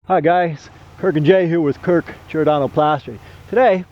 Hi guys, Kirk and Jay here with Kirk Giordano Plastering. Today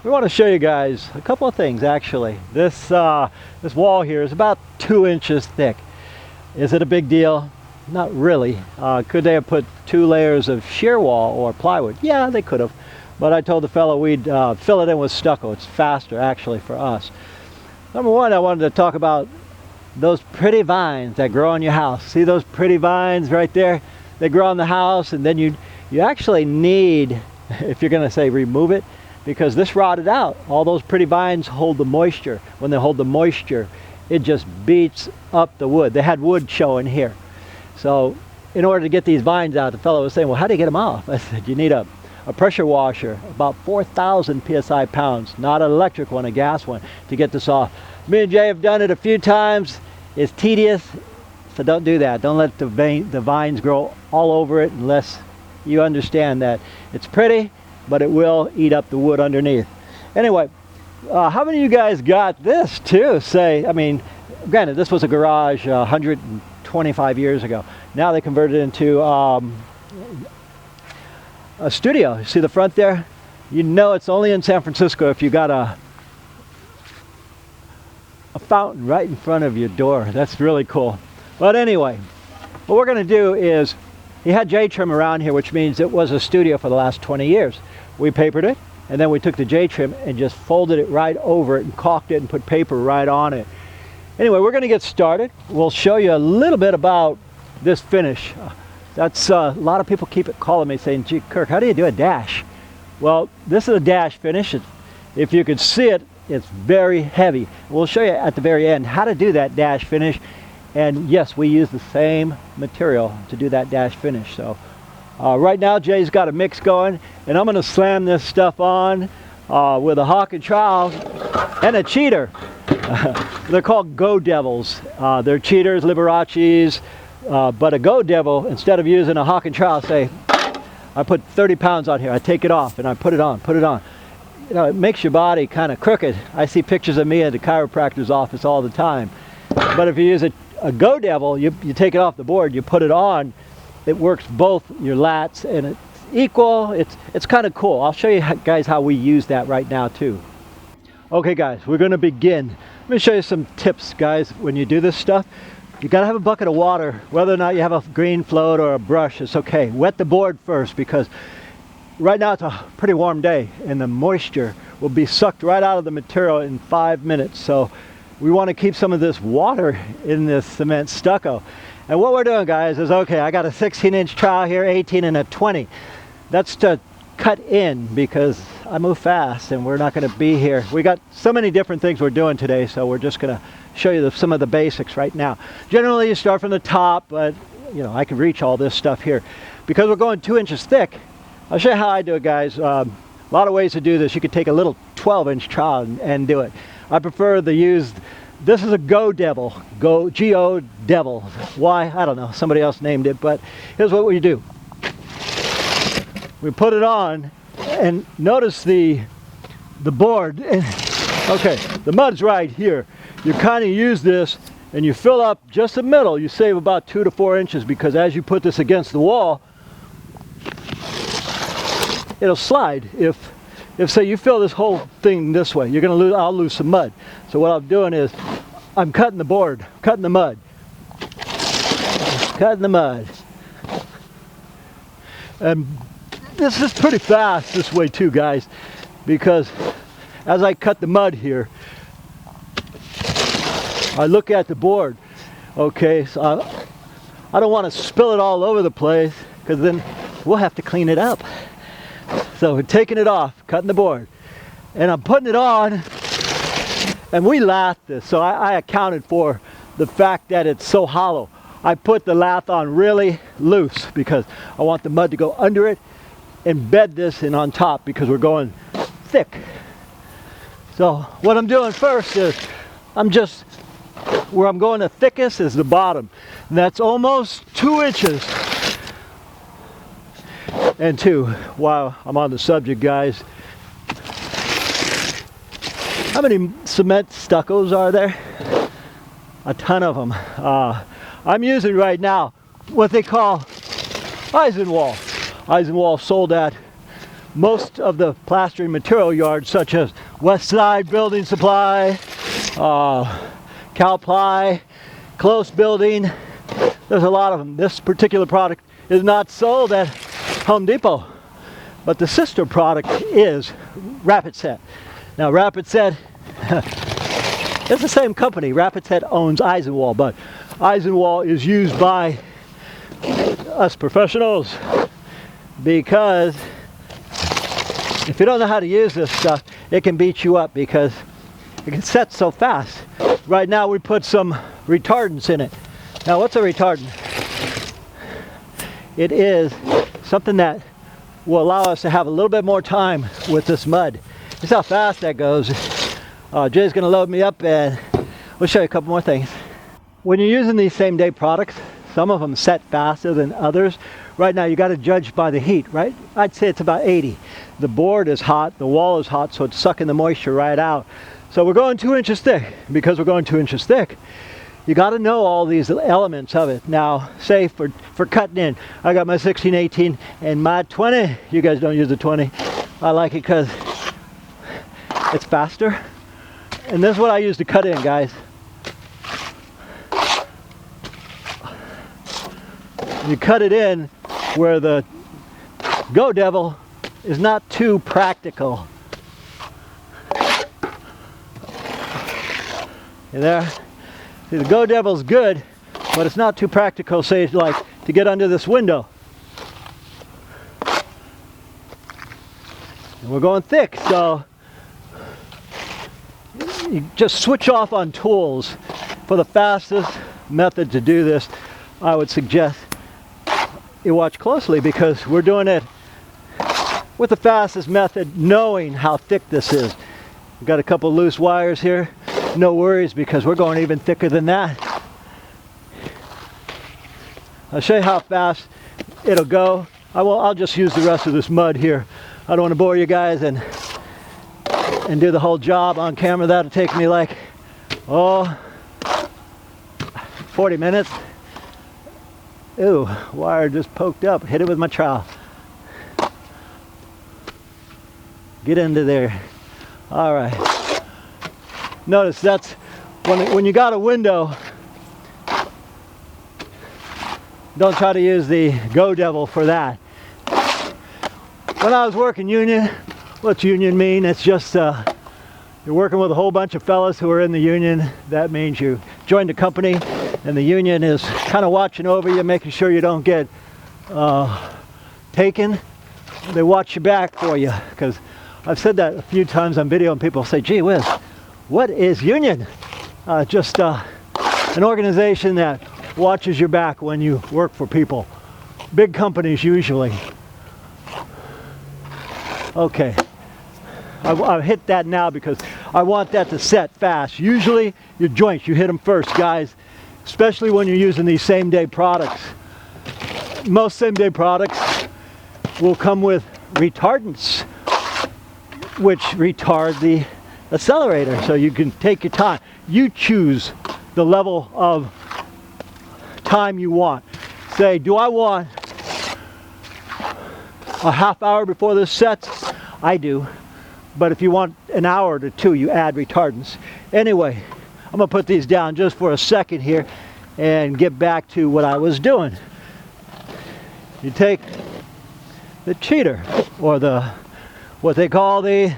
we want to show you guys a couple of things actually. This wall here is about 2 inches thick. Is it a big deal? Not really. Could they have put 2 layers of shear wall or plywood? Yeah, they could have. But I told the fellow we'd fill it in with stucco. It's faster actually for us. Number one, I wanted to talk about those pretty vines that grow on your house. See those pretty vines right there? They grow on the house, and then you actually need, if you're going to say remove it, because this rotted out. All those pretty vines hold the moisture. When they hold the moisture, it just beats up the wood. They had wood showing here. So in order to get these vines out, the fellow was saying, well, how do you get them off? I said, you need a pressure washer, about 4,000 psi pounds, not an electric one, a gas one, to get this off. Me and Jay have done it a few times. It's tedious. So don't do that. Don't let the vines grow all over it unless you understand that it's pretty, but it will eat up the wood underneath. Anyway, how many of you guys got this too? Say, I mean, granted, this was a garage 125 years ago. Now they converted it into a studio. You see the front there? You know it's only in San Francisco if you got a fountain right in front of your door. That's really cool. But anyway, what we're going to do is, he had J-trim around here, which means it was a studio for the last 20 years. We papered it, and then we took the J-trim and just folded it right over it and caulked it and put paper right on it. Anyway, we're going to get started. We'll show you a little bit about this finish. That's a lot of people keep calling me saying, gee, Kirk, how do you do a dash? Well, this is a dash finish. If you could see it, it's very heavy. We'll show you at the very end how to do that dash finish. And yes, we use the same material to do that dash finish. So right now Jay's got a mix going, and I'm going to slam this stuff on with a hawk and trowel and a cheater. They're called Go Devils. They're cheaters, Liberaces, but a Go Devil, instead of using a hawk and trowel, say, I put 30 pounds on here, I take it off and I put it on. You know, it makes your body kind of crooked. I see pictures of me at the chiropractor's office all the time. But if you use a Go Devil, you take it off the board, you put it on, it works both your lats, and it's equal. It's kind of cool. I'll show you guys how we use that right now too. Okay guys, we're going to begin. Let me show you some tips, guys. When you do this stuff, you got to have a bucket of water. Whether or not you have a green float or a brush, it's okay. Wet the board first, because right now it's a pretty warm day and the moisture will be sucked right out of the material in 5 minutes. So we want to keep some of this water in this cement stucco. And what we're doing, guys, is, okay, I got a 16-inch trowel here, 18 and a 20. That's to cut in, because I move fast and we're not going to be here. We got so many different things we're doing today, so we're just going to show you some of the basics right now. Generally, you start from the top, but you know, I can reach all this stuff here. Because we're going 2 inches thick, I'll show you how I do it, guys. A lot of ways to do this. You could take a little 12-inch trowel and do it. I prefer to use, this is a Go Devil, G-O Devil. Why? I don't know, somebody else named it, but here's what we do. We put it on, and notice the board. Okay, the mud's right here. You kind of use this, and you fill up just the middle. You save about 2 to 4 inches, because as you put this against the wall, it'll slide. If say you fill this whole thing this way, you're gonna lose. I'll lose some mud. So what I'm doing is, I'm cutting the board, cutting the mud, and this is pretty fast this way too, guys, because as I cut the mud here, I look at the board. Okay, so I don't want to spill it all over the place, because then we'll have to clean it up. So we're taking it off, cutting the board, and I'm putting it on, and we lathed this. So I accounted for the fact that it's so hollow. I put the lath on really loose because I want the mud to go under it and bed this in on top, because we're going thick. So what I'm doing first is, where I'm going the thickest is the bottom. And that's almost 2 inches. And 2, while I'm on the subject, guys, how many cement stuccos are there? A ton of them. I'm using right now what they call Eisenwall. Eisenwall sold at most of the plastering material yards, such as West Side Building Supply, Cal Ply, Close Building. There's a lot of them. This particular product is not sold at Home Depot, but the sister product is Rapid Set. Now Rapid Set, it's the same company. Rapid Set owns Eisenwall, but Eisenwall is used by us professionals because if you don't know how to use this stuff, it can beat you up because it can set so fast. Right now we put some retardants in it. Now what's a retardant? It is something that will allow us to have a little bit more time with this mud. This is how fast that goes. Jay's going to load me up and we'll show you a couple more things. When you're using these same day products, some of them set faster than others. Right now you got to judge by the heat, right? I'd say it's about 80. The board is hot, the wall is hot, so it's sucking the moisture right out. So we're going 2 inches thick. Because we're going 2 inches thick, you got to know all these elements of it. Now, say for cutting in, I got my 16-18 and my 20. You guys don't use the 20. I like it because it's faster. And this is what I use to cut in, guys. You cut it in where the Go Devil is not too practical. You there? See, the Go Devil's good, but it's not too practical, say, like to get under this window. And we're going thick, so you just switch off on tools. For the fastest method to do this, I would suggest you watch closely because we're doing it with the fastest method, knowing how thick this is. We've got a couple loose wires here. No worries because we're going even thicker than that. I'll show you how fast it'll go. I'll just use the rest of this mud here. I don't want to bore you guys and do the whole job on camera. That'll take me like 40 minutes. Ooh, wire just poked up. Hit it with my trowel. Get into there. All right. Notice that's when you got a window. Don't try to use the Go Devil for that. When I was working union, what's union mean? It's just you're working with a whole bunch of fellas who are in the union. That means you joined the company and the union is kind of watching over you, making sure you don't get taken. They watch your back for you, because I've said that a few times on video and people say, gee whiz, what is union? Just an organization that watches your back when you work for people. Big companies usually. Okay, I've hit that now because I want that to set fast. Usually your joints, you hit them first, guys, especially when you're using these same day products. Most same day products will come with retardants, which retard the accelerator, so you can take your time. You choose the level of time you want. Say, do I want a half hour before this sets? I do. But if you want an hour to two, you add retardants. Anyway, I'm gonna put these down just for a second here and get back to what I was doing. You take the cheater, or what they call the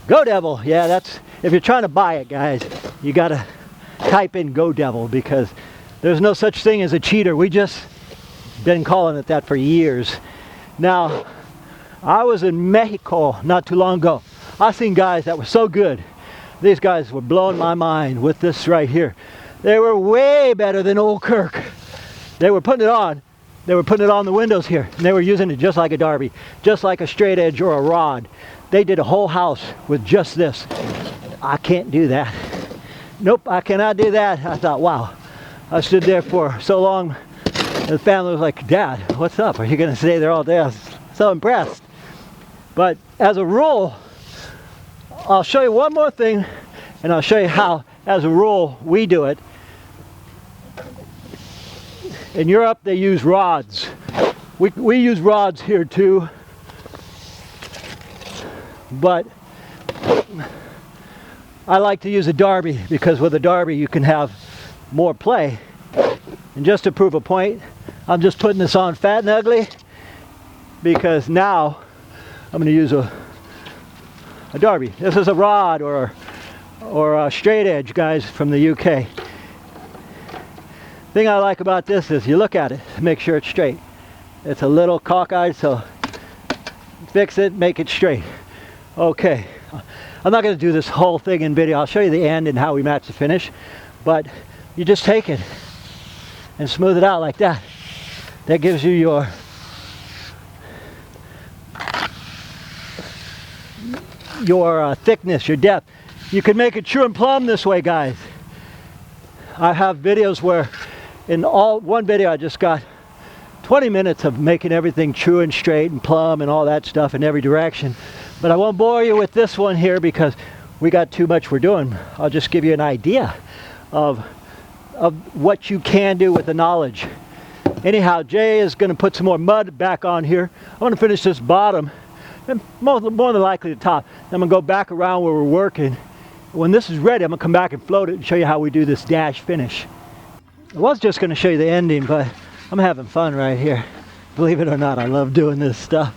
Go Devil. Yeah, that's, if you're trying to buy it, guys, you gotta type in Go Devil, because there's no such thing as a cheater. We just been calling it that for years. Now, I was in Mexico not too long ago. I seen guys that were so good. These guys were blowing my mind with this right here. They were way better than old Kirk. They were putting it on. They were putting it on the windows here, and they were using it just like a Derby, just like a straight edge or a rod. They did a whole house with just this. I can't do that. Nope, I cannot do that. I thought, wow. I stood there for so long, the family was like, Dad, what's up? Are you going to stay there all day? I was so impressed. But as a rule, I'll show you one more thing, and I'll show you how as a rule, we do it. In Europe, they use rods. We use rods here too, but I like to use a derby because with a derby you can have more play. And just to prove a point, I'm just putting this on fat and ugly because now I'm going to use a derby. This is a rod or a straight edge, guys, from the UK. Thing I like about this is you look at it, make sure it's straight. It's a little cockeyed, so fix it, make it straight. Okay, I'm not going to do this whole thing in video. I'll show you the end and how we match the finish, but you just take it and smooth it out like that. That gives you your thickness, your depth. You can make it true and plumb this way, guys. I have videos where in one video I just got 20 minutes of making everything true and straight and plumb and all that stuff in every direction. But I won't bore you with this one here because we got too much we're doing. I'll just give you an idea of what you can do with the knowledge. Anyhow, Jay is going to put some more mud back on here. I'm going to finish this bottom and more than likely the top. I'm going to go back around where we're working. When this is ready, I'm going to come back and float it and show you how we do this dash finish. I was just going to show you the ending, but I'm having fun right here. Believe it or not, I love doing this stuff.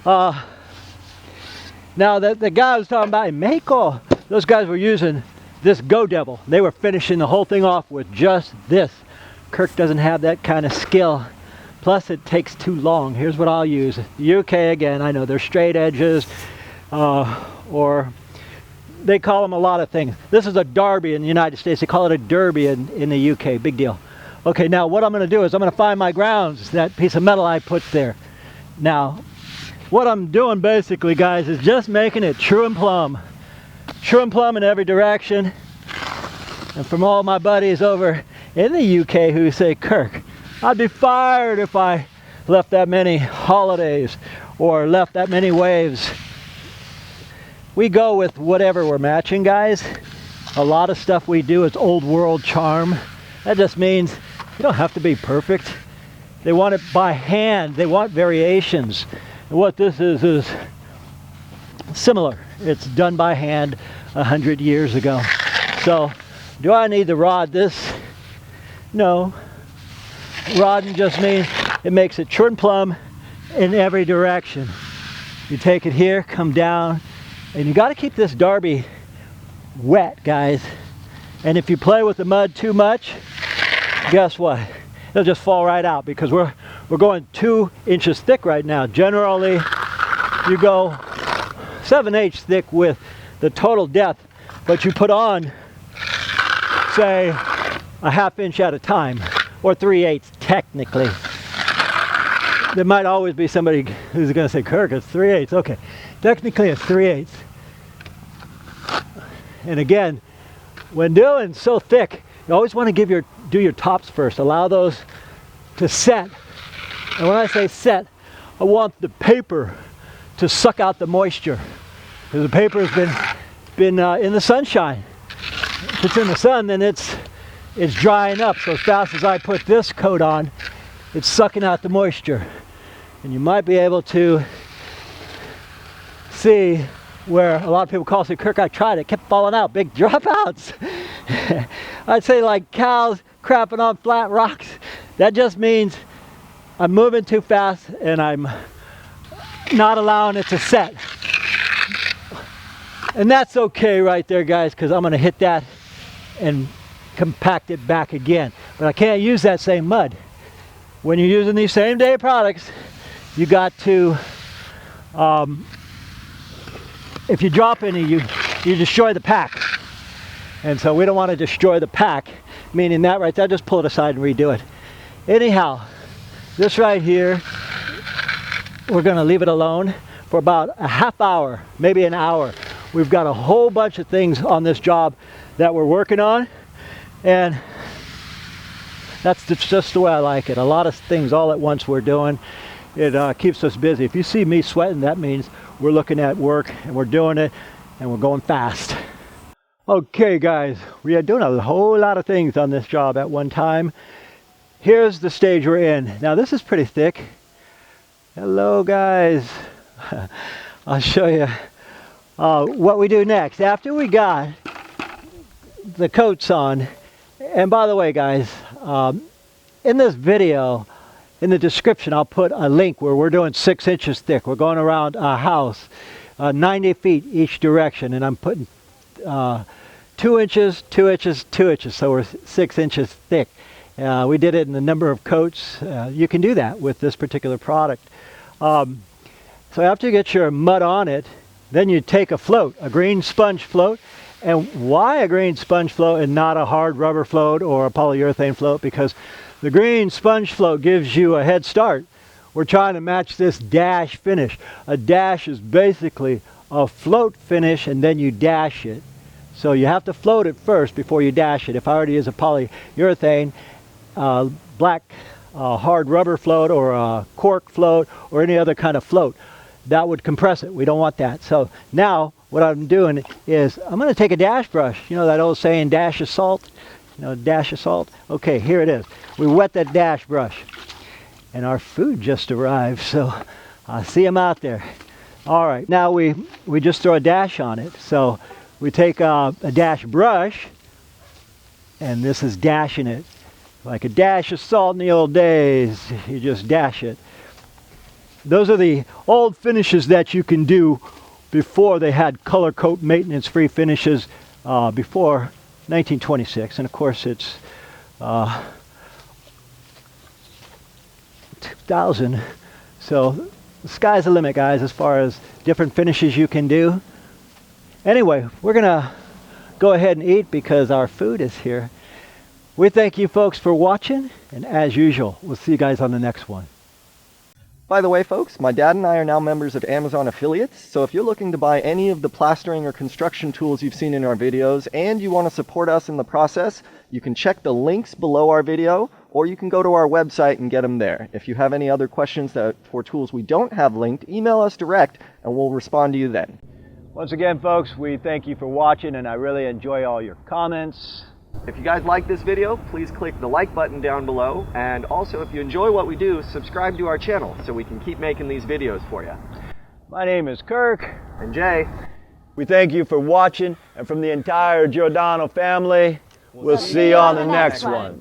Now, the guy I was talking about in Mako, those guys were using this Go Devil. They were finishing the whole thing off with just this. Kirk doesn't have that kind of skill. Plus, it takes too long. Here's what I'll use. The UK, again, I know they're straight edges, or they call them a lot of things. This is a derby in the United States. They call it a derby in the UK. Big deal. Okay, now what I'm going to do is I'm going to find my grounds, that piece of metal I put there. Now, what I'm doing basically, guys, is just making it true and plumb. True and plumb in every direction. And from all my buddies over in the UK who say, Kirk, I'd be fired if I left that many holidays or left that many waves. We go with whatever we're matching, guys. A lot of stuff we do is old world charm. That just means you don't have to be perfect. They want it by hand. They want variations. And what this is similar. It's done by hand 100 years ago. So, do I need to rod this? No. Rodding just means it makes it true and plumb in every direction. You take it here, come down, and you got to keep this derby wet, guys. And if you play with the mud too much, guess what? It'll just fall right out because we're going 2 inches thick right now. Generally, you go 7/8 thick with the total depth, but you put on, say, a 1/2 inch at a time, or 3/8 technically. There might always be somebody who's going to say, Kirk, it's 3/8. Okay, technically it's 3/8. And again, when doing so thick, you always want to do your tops first. Allow those to set. And when I say set, I want the paper to suck out the moisture, because the paper has been in the sunshine. If it's in the sun, then it's drying up. So as fast as I put this coat on, it's sucking out the moisture. And you might be able to see where a lot of people call, say, Kirk, I tried it, kept falling out, big dropouts. I'd say like cows crapping on flat rocks. That just means I'm moving too fast and I'm not allowing it to set. And that's okay right there, guys, because I'm going to hit that and compact it back again. But I can't use that same mud. When you're using these same day products, you got to, if you drop any, you destroy the pack. And so we don't want to destroy the pack, meaning that right there, just pull it aside and redo it. Anyhow, this right here, we're going to leave it alone for about a half hour, maybe an hour. We've got a whole bunch of things on this job that we're working on, and that's just the way I like it. A lot of things all at once we're doing. It keeps us busy. If you see me sweating, that means we're looking at work and we're doing it and we're going fast. Okay guys, we are doing a whole lot of things on this job at one time. Here's the stage we're in. Now this is pretty thick. Hello guys. I'll show you what we do next. After we got the coats on, and by the way guys, in this video, in the description I'll put a link where we're doing 6 inches thick. We're going around a house 90 feet each direction, and I'm putting 2 inches, 2 inches, 2 inches, so we're 6 inches thick. We did it in a number of coats. You can do that with this particular product. So after you get your mud on it, then you take a float, a green sponge float. And why a green sponge float and not a hard rubber float or a polyurethane float? Because the green sponge float gives you a head start. We're trying to match this dash finish. A dash is basically a float finish and then you dash it. So you have to float it first before you dash it. If I already use a polyurethane, black hard rubber float or a cork float or any other kind of float, that would compress it. We don't want that. So now what I'm doing is I'm going to take a dash brush. You know that old saying, dash of salt? You know, dash of salt? Okay, here it is. We wet that dash brush. And our food just arrived, so I see them out there. All right, now we just throw a dash on it. So we take a dash brush, and this is dashing it. Like a dash of salt in the old days, you just dash it. Those are the old finishes that you can do before they had color coat maintenance-free finishes before 1926. And of course it's 2000. So the sky's the limit, guys, as far as different finishes you can do. Anyway, we're gonna go ahead and eat because our food is here. We thank you folks for watching, and as usual, we'll see you guys on the next one. By the way, folks, my dad and I are now members of Amazon affiliates, so if you're looking to buy any of the plastering or construction tools you've seen in our videos and you want to support us in the process, you can check the links below our video, or you can go to our website and get them there. If you have any other questions for tools we don't have linked, email us direct and we'll respond to you then. Once again, folks, we thank you for watching, and I really enjoy all your comments. If you guys like this video, please click the like button down below, and also if you enjoy what we do, subscribe to our channel so we can keep making these videos for you. My name is Kirk. And Jay. We thank you for watching, and from the entire Giordano family, we'll see you on the next one.